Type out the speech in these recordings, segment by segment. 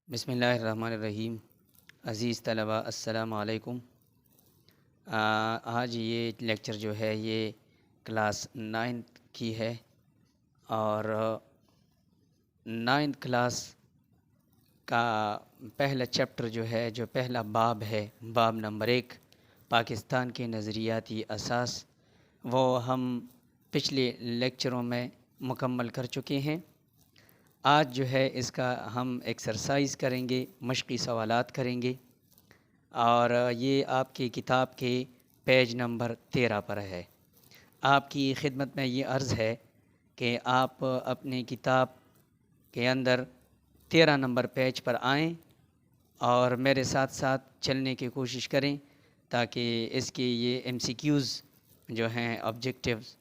بسم اللہ الرحمن الرحیم۔ عزیز طلباء السلام علیکم۔ آج یہ لیکچر جو ہے یہ کلاس 9 کی ہے اور 9 کلاس کا پہلا چیپٹر جو ہے، جو پہلا باب ہے، باب نمبر 1، پاکستان کے نظریاتی اساس، وہ ہم پچھلے لیکچروں میں مکمل کر چکے ہیں۔ آج جو ہے اس کا ہم ایکسرسائز کریں گے، مشقی سوالات کریں گے، اور یہ آپ کی کتاب کے پیج نمبر 13 پر ہے۔ آپ کی خدمت میں یہ عرض ہے کہ آپ اپنی کتاب کے اندر 13 نمبر پیج پر آئیں اور میرے ساتھ ساتھ چلنے کی کوشش کریں تاکہ اس کے یہ MCQs جو ہیں آبجیکٹیوز،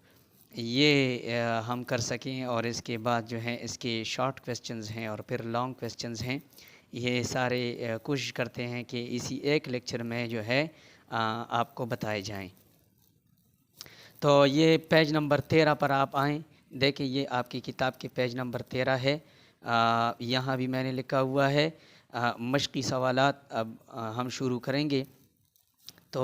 یہ ہم کر سکیں، اور اس کے بعد جو ہیں اس کے شارٹ کویسچنز ہیں اور پھر لانگ کویسچنز ہیں، یہ سارے کوشش کرتے ہیں کہ اسی ایک لیکچر میں جو ہے آپ کو بتائے جائیں۔ تو یہ پیج نمبر 13 پر آپ آئیں، دیکھیں یہ آپ کی کتاب کے پیج نمبر 13 ہے۔ یہاں بھی میں نے لکھا ہوا ہے مشقی سوالات۔ اب ہم شروع کریں گے۔ تو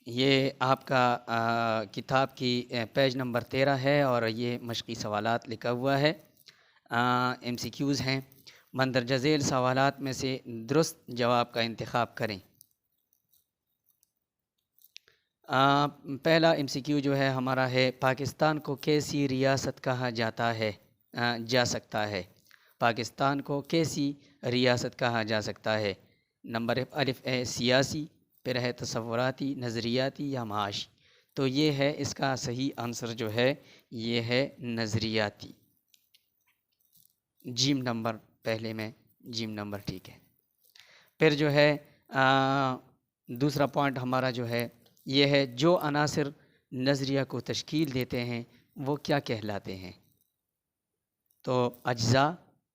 یہ آپ کا کتاب کی پیج نمبر 13 ہے اور یہ مشقی سوالات لکھا ہوا ہے، MCQs ہیں۔ مندرجہ ذیل سوالات میں سے درست جواب کا انتخاب کریں۔ پہلا MCQ جو ہے ہمارا ہے، پاکستان کو کیسی ریاست کہا جاتا ہے جا سکتا ہے؟ پاکستان کو کیسی ریاست کہا جا سکتا ہے؟ نمبر الف ہے سیاسی، پھر ہے تصوراتی، نظریاتی یا معاشی۔ تو یہ ہے اس کا صحیح آنسر جو ہے یہ ہے نظریاتی۔ جیم نمبر پہلے میں، جیم نمبر ٹھیک ہے۔ پھر جو ہے دوسرا پوائنٹ ہمارا جو ہے یہ ہے، جو عناصر نظریہ کو تشکیل دیتے ہیں وہ کیا کہلاتے ہیں؟ تو اجزاء،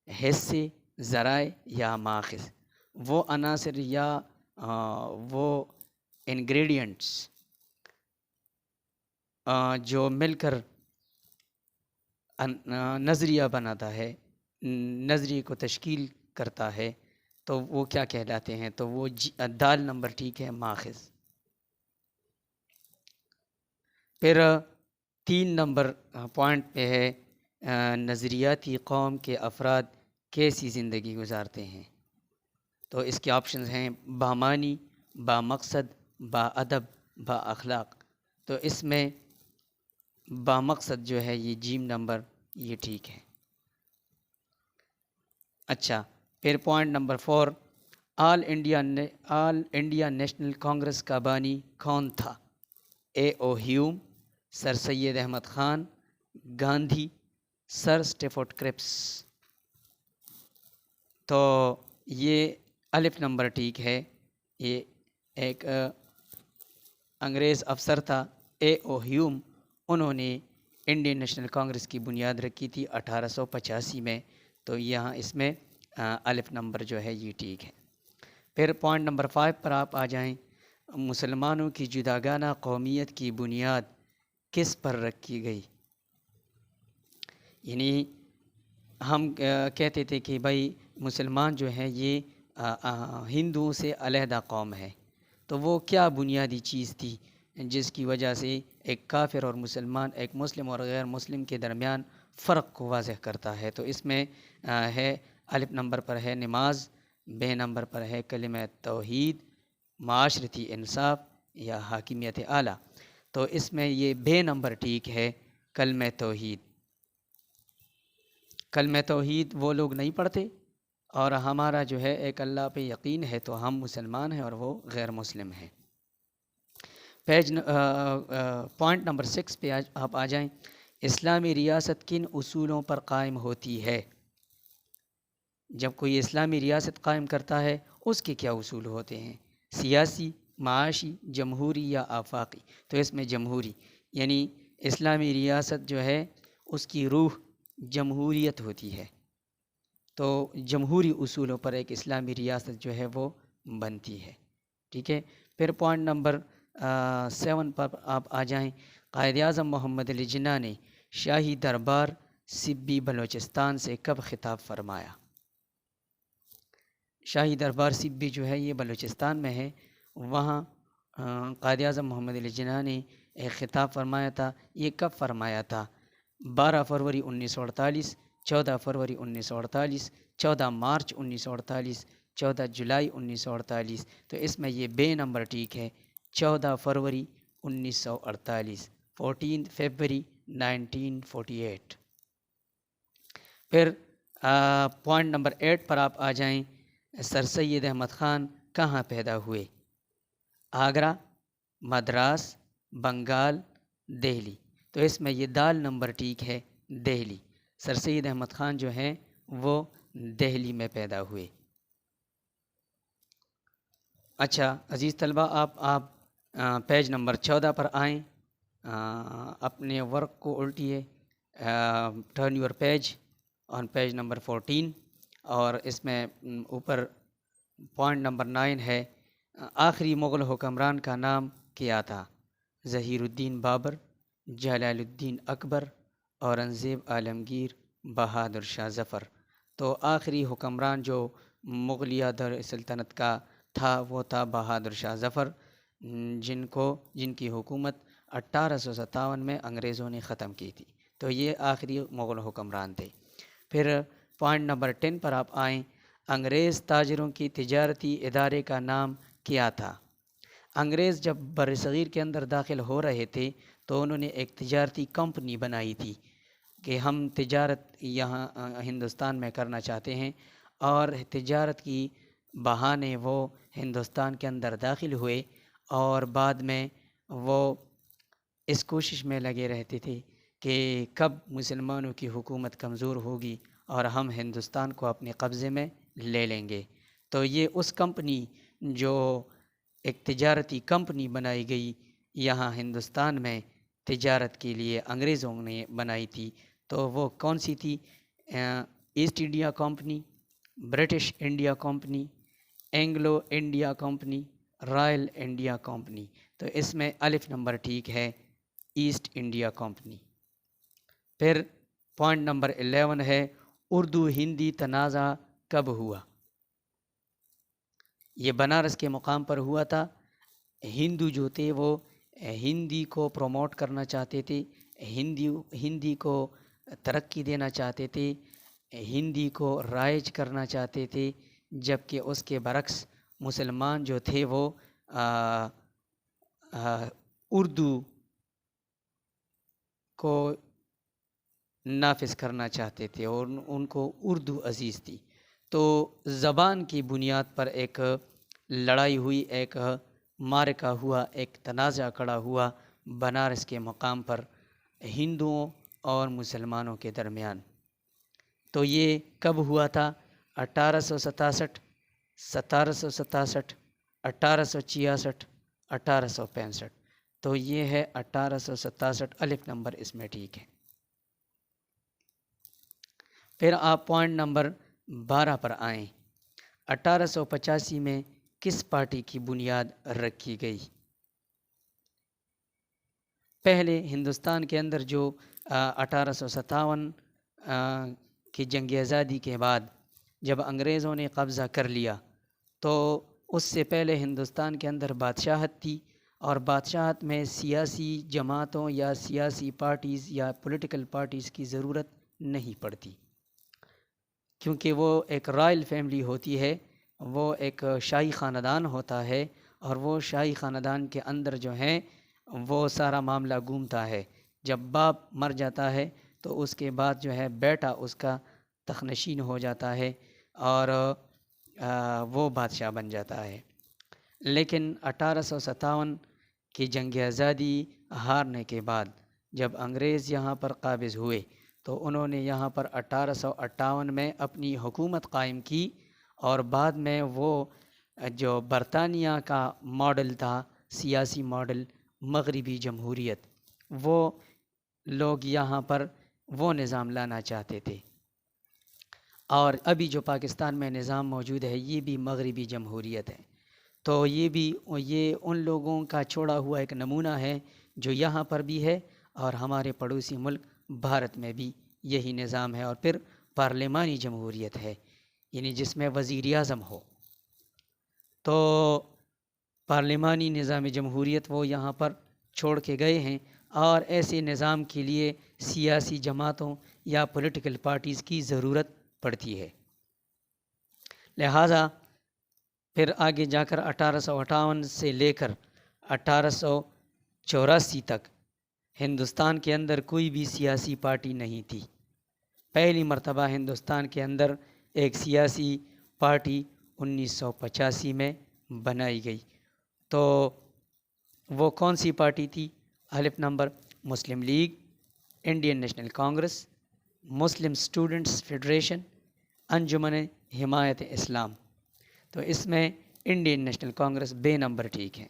حصے، ذرائع یا ماخذ۔ وہ عناصر یا وہ انگریڈینٹس جو مل کر نظریہ بناتا ہے، نظریے کو تشکیل کرتا ہے، تو وہ کیا کہلاتے ہیں؟ تو وہ دال نمبر ٹھیک ہے، ماخذ۔ پھر 3 نمبر پوائنٹ پہ ہے، نظریاتی قوم کے افراد کیسی زندگی گزارتے ہیں؟ تو اس کے آپشنز ہیں بامعنی، با مقصد، با ادب، با اخلاق۔ تو اس میں با مقصد جو ہے یہ جیم نمبر یہ ٹھیک ہے۔ اچھا، پھر پوائنٹ نمبر 4، آل انڈیا نیشنل کانگریس کا بانی کون تھا؟ او ہیوم، سر سید احمد خان، گاندھی، سر اسٹیفورڈ کرپس۔ تو یہ الف نمبر ٹھیک ہے، یہ ایک انگریز افسر تھا او ہیوم، انہوں نے انڈین نیشنل کانگریس کی بنیاد رکھی تھی 1885 میں۔ تو یہاں اس میں الف نمبر جو ہے یہ ٹھیک ہے۔ پھر پوائنٹ نمبر 5 پر آپ آ جائیں، مسلمانوں کی جداگانہ قومیت کی بنیاد کس پر رکھی گئی؟ یعنی ہم کہتے تھے کہ بھائی مسلمان جو ہیں یہ ہندوؤں سے علیحدہ قوم ہے، تو وہ کیا بنیادی چیز تھی جس کی وجہ سے ایک کافر اور مسلمان، ایک مسلم اور غیر مسلم کے درمیان فرق کو واضح کرتا ہے؟ تو اس میں ہے الف نمبر پر ہے نماز، بے نمبر پر ہے کلمہ توحید، معاشرتی انصاف یا حاکمیت اعلیٰ۔ تو اس میں یہ بے نمبر ٹھیک ہے، کلمہ توحید۔ کلمہ توحید وہ لوگ نہیں پڑھتے، اور ہمارا جو ہے ایک اللہ پہ یقین ہے، تو ہم مسلمان ہیں اور وہ غیر مسلم ہیں۔ پوائنٹ نمبر 6 پہ آپ آ جائیں، اسلامی ریاست کن اصولوں پر قائم ہوتی ہے؟ جب کوئی اسلامی ریاست قائم کرتا ہے اس کے کیا اصول ہوتے ہیں؟ سیاسی، معاشی، جمہوری یا آفاقی؟ تو اس میں جمہوری، یعنی اسلامی ریاست جو ہے اس کی روح جمہوریت ہوتی ہے، تو جمہوری اصولوں پر ایک اسلامی ریاست جو ہے وہ بنتی ہے، ٹھیک ہے۔ پھر پوائنٹ نمبر 7 پر آپ آ جائیں، قائد اعظم محمد علی جناح نے شاہی دربار سبی بلوچستان سے کب خطاب فرمایا؟ شاہی دربار سبی جو ہے یہ بلوچستان میں ہے، وہاں قائد اعظم محمد علی جناح نے ایک خطاب فرمایا تھا۔ یہ کب فرمایا تھا؟ 12 فروری 1948، 14 فروری 1948، 14 مارچ 1948، 14 جولائی 1948۔ تو اس میں یہ بے نمبر ٹھیک ہے، 14 فروری 1948، 14 فروری 1948۔ پھر پوائنٹ نمبر 8 پر آپ آ جائیں۔ سر سید احمد خان کہاں پیدا ہوئے؟ آگرہ، مدراس، بنگال، دہلی۔ تو اس میں یہ دال نمبر ٹھیک ہے، دہلی۔ سر سید احمد خان جو ہیں وہ دہلی میں پیدا ہوئے۔ اچھا عزیز طلبہ، آپ پیج نمبر 14 پر آئیں، اپنے ورک کو الٹیے، turn your page on page number 14، اور اس میں اوپر پوائنٹ نمبر 9 ہے، آخری مغل حکمران کا نام کیا تھا؟ ظہیر الدین بابر، جلال الدین اکبر، اورنگزیب عالمگیر، بہادر شاہ ظفر۔ تو آخری حکمران جو مغلیہ دور سلطنت کا تھا وہ تھا بہادر شاہ ظفر، جن کی حکومت 1857 میں انگریزوں نے ختم کی تھی۔ تو یہ آخری مغل حکمران تھے۔ پھر پوائنٹ نمبر 10 پر آپ آئیں، انگریز تاجروں کی تجارتی ادارے کا نام کیا تھا؟ انگریز جب بر صغیر کے اندر داخل ہو رہے تھے تو انہوں نے ایک تجارتی کمپنی بنائی تھی کہ ہم تجارت یہاں ہندوستان میں کرنا چاہتے ہیں، اور تجارت کی بہانے وہ ہندوستان کے اندر داخل ہوئے، اور بعد میں وہ اس کوشش میں لگے رہتے تھے کہ کب مسلمانوں کی حکومت کمزور ہوگی اور ہم ہندوستان کو اپنے قبضے میں لے لیں گے۔ تو یہ اس کمپنی جو ایک تجارتی کمپنی بنائی گئی یہاں ہندوستان میں تجارت کے لیے انگریزوں نے بنائی تھی، تو وہ کون سی تھی؟ East India company, British India company, Anglo India company, Royal India company. تو اس میں الف نمبر ٹھیک ہے، ایسٹ انڈیا کمپنی۔ پھر پوائنٹ نمبر 11 ہے، اردو ہندی تنازع کب ہوا؟ یہ بنارس کے مقام پر ہوا تھا۔ ہندو جو تھے وہ ہندی کو پروموٹ کرنا چاہتے تھے، ہندی کو ترقی دینا چاہتے تھے، ہندی کو رائج کرنا چاہتے تھے، جبکہ اس کے برعکس مسلمان جو تھے وہ اردو کو نافذ کرنا چاہتے تھے، اور ان کو اردو عزیز تھی۔ تو زبان کی بنیاد پر ایک لڑائی ہوئی، ایک معرکہ ہوا، ایک تنازع کھڑا ہوا بنارس کے مقام پر ہندوؤں اور مسلمانوں کے درمیان۔ تو یہ کب ہوا تھا؟ 1867، 1767، 1866، 1865۔ تو یہ ہے 1867، الف نمبر اس میں ٹھیک ہے۔ پھر آپ پوائنٹ نمبر 12 پر آئیں، 1885 میں کس پارٹی کی بنیاد رکھی گئی؟ پہلے ہندوستان کے اندر جو 1857 کی جنگ آزادی کے بعد جب انگریزوں نے قبضہ کر لیا، تو اس سے پہلے ہندوستان کے اندر بادشاہت تھی، اور بادشاہت میں سیاسی جماعتوں یا سیاسی پارٹیز یا پولیٹیکل پارٹیز کی ضرورت نہیں پڑتی، کیونکہ وہ ایک رائل فیملی ہوتی ہے، وہ ایک شاہی خاندان ہوتا ہے، اور وہ شاہی خاندان کے اندر جو ہیں وہ سارا معاملہ گھومتا ہے۔ جب باپ مر جاتا ہے تو اس کے بعد جو ہے بیٹا اس کا تخنشین ہو جاتا ہے، اور وہ بادشاہ بن جاتا ہے۔ لیکن 1857 کی جنگ آزادی ہارنے کے بعد جب انگریز یہاں پر قابض ہوئے تو انہوں نے یہاں پر 1858 میں اپنی حکومت قائم کی، اور بعد میں وہ جو برطانیہ کا ماڈل تھا، سیاسی ماڈل، مغربی جمہوریت، وہ لوگ یہاں پر وہ نظام لانا چاہتے تھے، اور ابھی جو پاکستان میں نظام موجود ہے یہ بھی مغربی جمہوریت ہے۔ تو یہ ان لوگوں کا چھوڑا ہوا ایک نمونہ ہے جو یہاں پر بھی ہے اور ہمارے پڑوسی ملک بھارت میں بھی یہی نظام ہے، اور پھر پارلیمانی جمہوریت ہے، یعنی جس میں وزیر اعظم ہو۔ تو پارلیمانی نظام جمہوریت وہ یہاں پر چھوڑ کے گئے ہیں، اور ایسے نظام کے لیے سیاسی جماعتوں یا پولیٹیکل پارٹیز کی ضرورت پڑتی ہے۔ لہٰذا پھر آگے جا کر 1858 سے لے کر 1884 تک ہندوستان کے اندر کوئی بھی سیاسی پارٹی نہیں تھی۔ پہلی مرتبہ ہندوستان کے اندر ایک سیاسی پارٹی 1985 میں بنائی گئی۔ تو وہ کون سی پارٹی تھی؟ الف نمبر مسلم لیگ، انڈین نیشنل کانگریس، مسلم اسٹوڈنٹس فیڈریشن، انجمن حمایت اسلام۔ تو اس میں انڈین نیشنل کانگریس بے نمبر ٹھیک ہے۔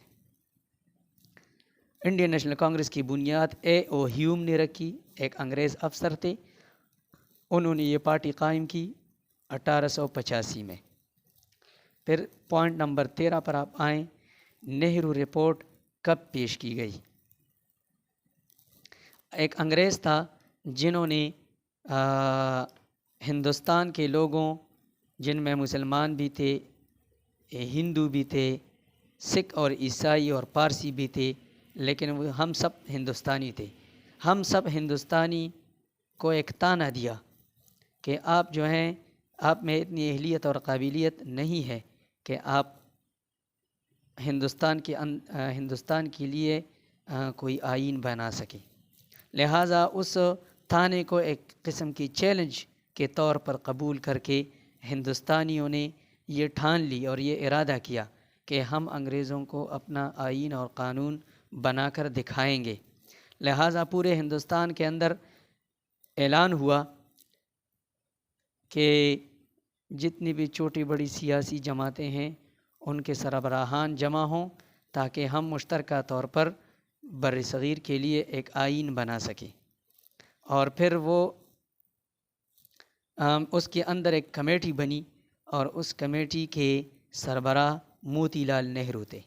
انڈین نیشنل کانگریس کی بنیاد A.O. ہیوم نے رکھی، ایک انگریز افسر تھے، انہوں نے یہ پارٹی قائم کی 1885 میں۔ پھر پوائنٹ نمبر 13 پر آپ آئیں، نہرو رپورٹ کب پیش کی گئی؟ ایک انگریز تھا جنہوں نے ہندوستان کے لوگوں، جن میں مسلمان بھی تھے، ہندو بھی تھے، سکھ اور عیسائی اور پارسی بھی تھے، لیکن ہم سب ہندوستانی تھے۔ ہم سب ہندوستانی کو ایک طعنہ دیا کہ آپ جو ہیں، آپ میں اتنی اہلیت اور قابلیت نہیں ہے کہ آپ ہندوستان کے لیے کوئی آئین بنا سکیں۔ لہٰذا اس طعنے کو ایک قسم کی چیلنج کے طور پر قبول کر کے ہندوستانیوں نے یہ ٹھان لی اور یہ ارادہ کیا کہ ہم انگریزوں کو اپنا آئین اور قانون بنا کر دکھائیں گے۔ لہٰذا پورے ہندوستان کے اندر اعلان ہوا کہ جتنی بھی چھوٹی بڑی سیاسی جماعتیں ہیں ان کے سربراہان جمع ہوں تاکہ ہم مشترکہ طور پر بر صغیر کے لیے ایک آئین بنا سکیں۔ اور پھر وہ اس کے اندر ایک کمیٹی بنی اور اس کمیٹی کے سربراہ موتی لال نہرو تھے۔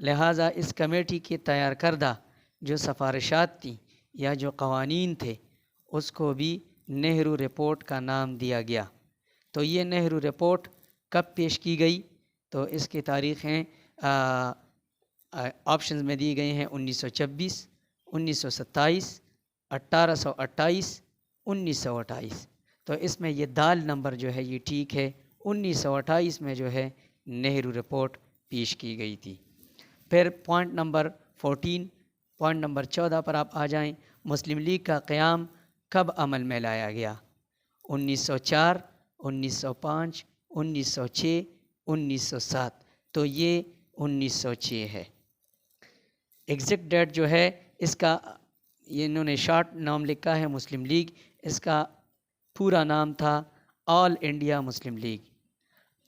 لہٰذا اس کمیٹی کے تیار کردہ جو سفارشات تھیں یا جو قوانین تھے اس کو بھی نہرو رپورٹ کا نام دیا گیا۔ تو یہ نہرو رپورٹ کب پیش کی گئی؟ تو اس کی تاریخیں آپشنز میں دی گئی ہیں 1926، 1927، 1828، 1928۔ تو اس میں یہ دال نمبر جو ہے یہ ٹھیک ہے، 1928 میں جو ہے نہرو رپورٹ پیش کی گئی تھی۔ پھر پوائنٹ نمبر 14 پر آپ آ جائیں، مسلم لیگ کا قیام کب عمل میں لایا گیا؟ 1904، 1905، 1906، 1907۔ تو یہ 1906 ہے۔ ایگزیکٹ ڈیٹ جو ہے اس کا، یہ انہوں نے شارٹ نام لکھا ہے مسلم لیگ، اس کا پورا نام تھا آل انڈیا مسلم لیگ۔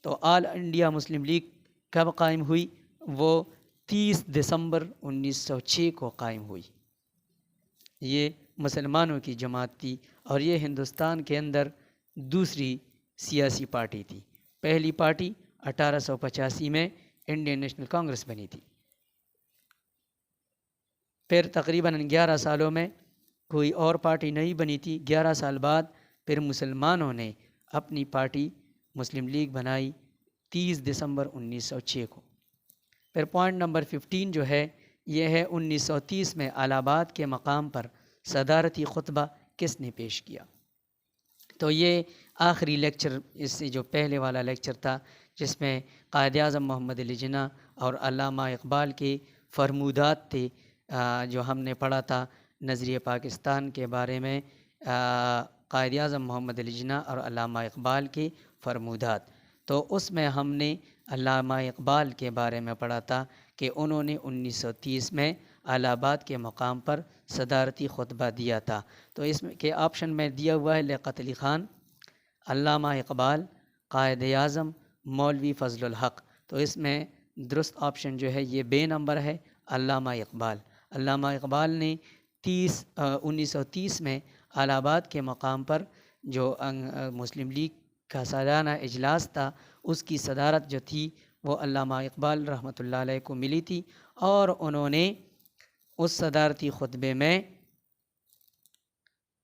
تو آل انڈیا مسلم لیگ کب قائم ہوئی؟ وہ 30 دسمبر 1906 کو قائم ہوئی۔ یہ مسلمانوں کی جماعت تھی اور یہ ہندوستان کے اندر دوسری سیاسی پارٹی تھی۔ پہلی پارٹی 1885 میں انڈین نیشنل کانگریس بنی تھی۔ پھر تقریباً 11 سالوں میں کوئی اور پارٹی نہیں بنی تھی۔ 11 سال بعد پھر مسلمانوں نے اپنی پارٹی مسلم لیگ بنائی 30 دسمبر 1906 کو۔ پھر پوائنٹ نمبر 15 جو ہے یہ ہے 1930 میں الہ آباد کے مقام پر صدارتی خطبہ کس نے پیش کیا؟ تو یہ آخری لیکچر، اس سے جو پہلے والا لیکچر تھا جس میں قائد اعظم محمد علی جناح اور علامہ اقبال کے فرمودات تھے، جو ہم نے پڑھا تھا نظریہ پاکستان کے بارے میں، قائد اعظم محمد علی جناح اور علامہ اقبال کے فرمودات۔ تو اس میں ہم نے علامہ اقبال کے بارے میں پڑھا تھا کہ انہوں نے 1930 میں الہ آباد کے مقام پر صدارتی خطبہ دیا تھا۔ تو اس میں کے آپشن میں دیا ہوا ہے لیاقت علی خان، علامہ اقبال، قائد اعظم، مولوی فضل الحق۔ تو اس میں درست آپشن جو ہے یہ بے نمبر ہے، علامہ اقبال۔ علامہ اقبال نے 1930 میں الہ آباد کے مقام پر جو مسلم لیگ کا سالانہ اجلاس تھا اس کی صدارت جو تھی وہ علامہ اقبال رحمۃ اللہ علیہ کو ملی تھی، اور انہوں نے اس صدارتی خطبے میں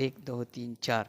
1 2 3 4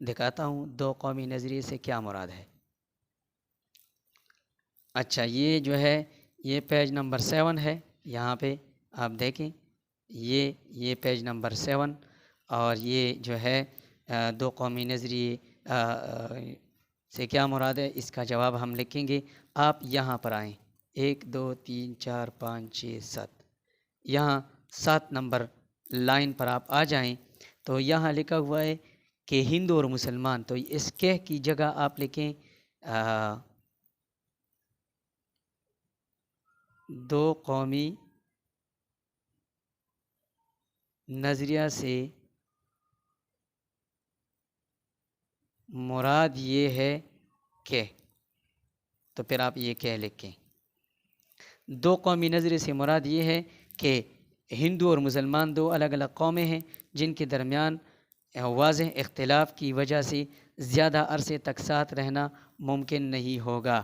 دکھاتا ہوں دو قومی نظریے سے کیا مراد ہے۔ اچھا، یہ جو ہے یہ پیج نمبر 7 ہے، یہاں پہ آپ دیکھیں یہ پیج نمبر 7، اور یہ جو ہے دو قومی نظریے سے کیا مراد ہے، اس کا جواب ہم لکھیں گے۔ آپ یہاں پر آئیں، 1 2 3 4 5 6 7، یہاں 7 نمبر لائن پر آپ آ جائیں تو یہاں لکھا ہوا ہے کہ ہندو اور مسلمان، تو اس کے کی جگہ آپ لکھیں دو قومی نظریہ سے مراد یہ ہے کہ، تو پھر آپ یہ کہہ لکھیں، دو قومی نظریے سے مراد یہ ہے کہ ہندو اور مسلمان دو الگ الگ قومیں ہیں جن کے درمیان واضح اختلاف کی وجہ سے زیادہ عرصے تک ساتھ رہنا ممکن نہیں ہوگا۔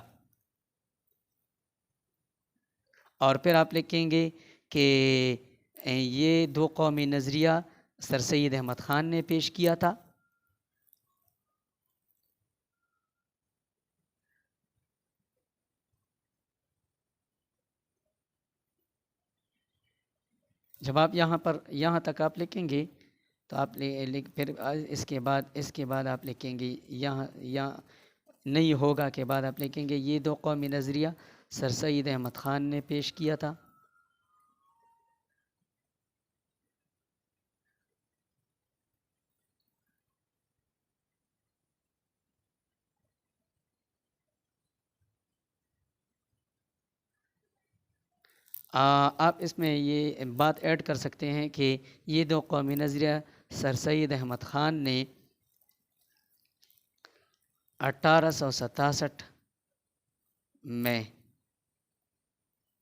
اور پھر آپ لکھیں گے کہ یہ دو قومی نظریہ سر سید احمد خان نے پیش کیا تھا۔ جب آپ یہاں تک آپ لکھیں گے تو آپ پھر اس کے بعد آپ لکھیں گے یہاں نہیں ہوگا کے بعد آپ لکھیں گے یہ دو قومی نظریہ سر سید احمد خان نے پیش کیا تھا۔ آپ اس میں یہ بات ایڈ کر سکتے ہیں کہ یہ دو قومی نظریہ سر سید احمد خان نے 1867 میں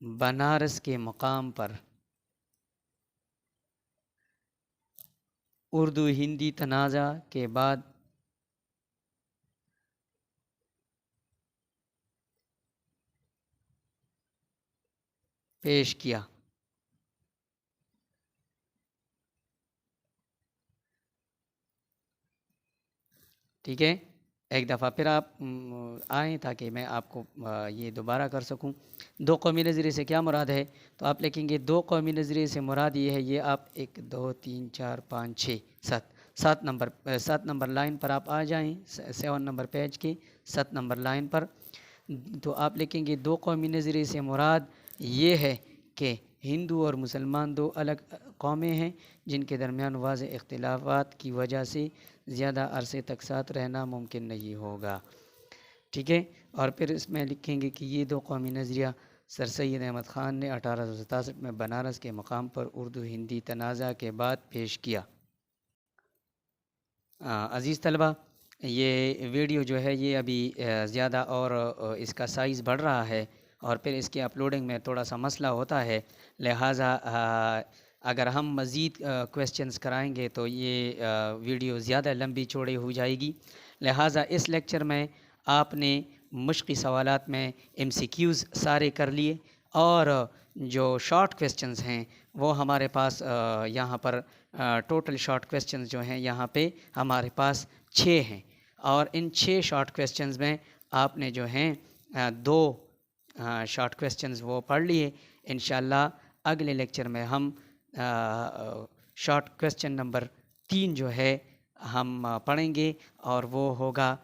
بنارس کے مقام پر اردو ہندی تنازع کے بعد پیش کیا۔ ٹھیک ہے، ایک دفعہ پھر آپ آئیں تاکہ میں آپ کو یہ دوبارہ کر سکوں۔ دو قومی نظریے سے کیا مراد ہے، تو آپ لکھیں گے دو قومی نظریے سے مراد یہ ہے، یہ آپ 1 2 3 4 5 6 7 نمبر لائن پر آپ آ جائیں، 7 نمبر پیج کے 7 نمبر لائن پر، تو آپ لکھیں گے دو قومی نظریے سے مراد یہ ہے کہ ہندو اور مسلمان دو الگ قومیں ہیں جن کے درمیان واضح اختلافات کی وجہ سے زیادہ عرصے تک ساتھ رہنا ممکن نہیں ہوگا۔ ٹھیک ہے، اور پھر اس میں لکھیں گے کہ یہ دو قومی نظریہ سر سید احمد خان نے 1867 میں بنارس کے مقام پر اردو ہندی تنازع کے بعد پیش کیا۔ عزیز طلبہ، یہ ویڈیو جو ہے یہ ابھی زیادہ اور اس کا سائز بڑھ رہا ہے، اور پھر اس کے اپلوڈنگ میں تھوڑا سا مسئلہ ہوتا ہے، لہٰذا اگر ہم مزید کویسچنز کرائیں گے تو یہ ویڈیو زیادہ لمبی چوڑی ہو جائے گی، لہٰذا اس لیکچر میں آپ نے مشقی سوالات میں MCQs سارے کر لیے، اور جو شارٹ کویسچنز ہیں وہ ہمارے پاس یہاں پر ٹوٹل شارٹ کویسچنز جو ہیں یہاں پہ ہمارے پاس 6 ہیں، اور ان 6 شارٹ کویسچنز میں آپ نے جو ہیں 2 شارٹ کویسچنز وہ پڑھ لیے۔ انشاءاللہ اگلے لیکچر میں ہم شارٹ کویسچن نمبر 3 جو ہے ہم پڑھیں گے، اور وہ ہوگا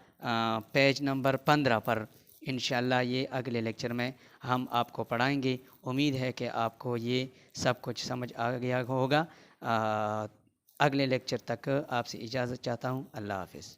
پیج نمبر 15 پر۔ انشاءاللہ یہ اگلے لیکچر میں ہم آپ کو پڑھائیں گے۔ امید ہے کہ آپ کو یہ سب کچھ سمجھ آ گیا ہوگا۔ اگلے لیکچر تک آپ سے اجازت چاہتا ہوں۔ اللہ حافظ۔